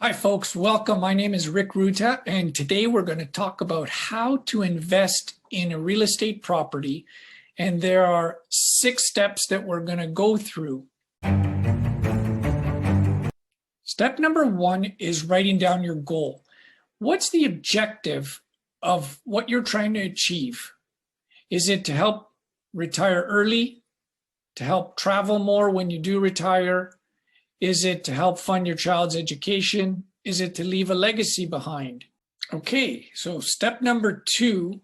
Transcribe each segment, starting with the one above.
Hi folks, welcome. My name is Rick Ruta, and today we're going to talk about how to invest in a real estate property. And there are 6 steps that we're going to go through. Step number 1 is writing down your goal. What's the objective of what you're trying to achieve? Is it to help retire early? To help travel more when you do retire? Is it to help fund your child's education? Is it to leave a legacy behind? Okay, so step number 2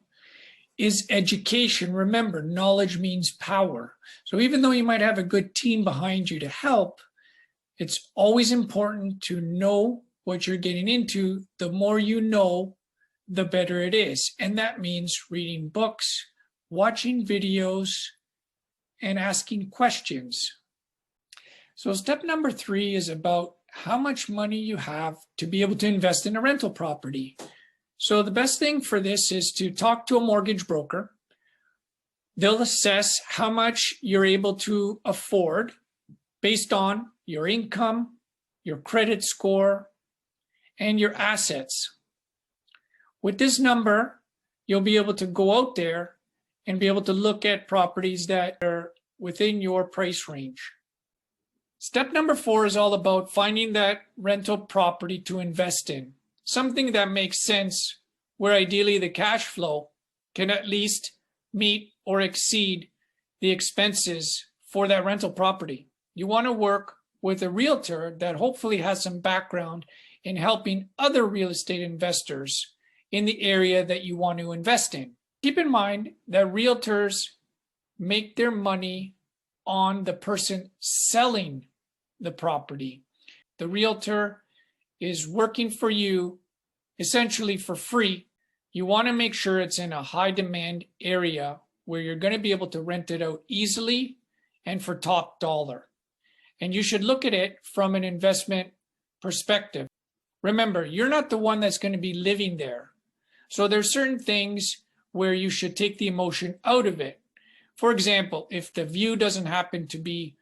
is education. Remember, knowledge means power. So even though you might have a good team behind you to help, it's always important to know what you're getting into. The more you know, the better it is. And that means reading books, watching videos, and asking questions. So step number 3 is about how much money you have to be able to invest in a rental property. So the best thing for this is to talk to a mortgage broker. They'll assess how much you're able to afford based on your income, your credit score, and your assets. With this number, you'll be able to go out there and be able to look at properties that are within your price range. Step number 4 is all about finding that rental property to invest in. Something that makes sense, where ideally the cash flow can at least meet or exceed the expenses for that rental property. You want to work with a realtor that hopefully has some background in helping other real estate investors in the area that you want to invest in. Keep in mind that realtors make their money on the person selling the property. The realtor is working for you essentially for free. You want to make sure it's in a high demand area where you're going to be able to rent it out easily and for top dollar. And you should look at it from an investment perspective. Remember, you're not the one that's going to be living there. So there's certain things where you should take the emotion out of it. For example, if the view doesn't happen to be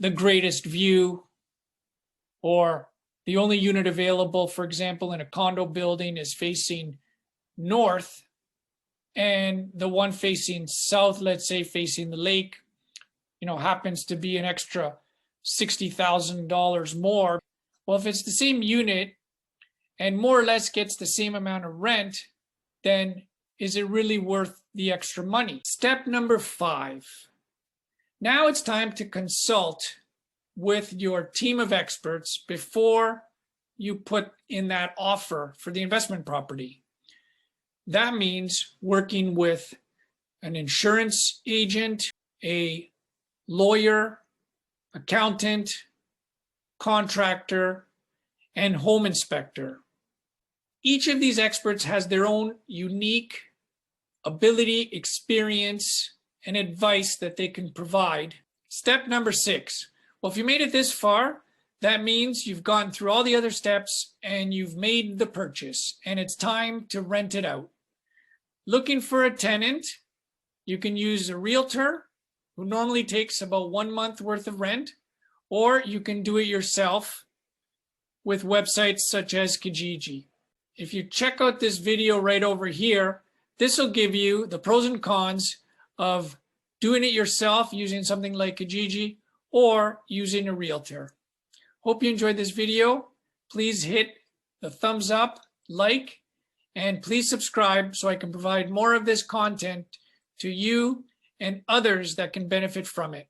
the greatest view, or the only unit available, for example, in a condo building is facing north, and the one facing south, let's say facing the lake, happens to be an extra $60,000 more. Well, if it's the same unit and more or less gets the same amount of rent, then is it really worth the extra money? Step number 5. Now it's time to consult with your team of experts before you put in that offer for the investment property. That means working with an insurance agent, a lawyer, accountant, contractor, and home inspector. Each of these experts has their own unique ability, experience, and advice that they can provide. Step number 6. Well, if you made it this far, that means you've gone through all the other steps and you've made the purchase, and it's time to rent it out. Looking for a tenant, you can use a realtor who normally takes about 1 month worth of rent, or you can do it yourself with websites such as Kijiji. If you check out this video right over here, this will give you the pros and cons of doing it yourself using something like Kijiji or using a realtor. Hope you enjoyed this video. Please hit the thumbs up, like, and please subscribe so I can provide more of this content to you and others that can benefit from it.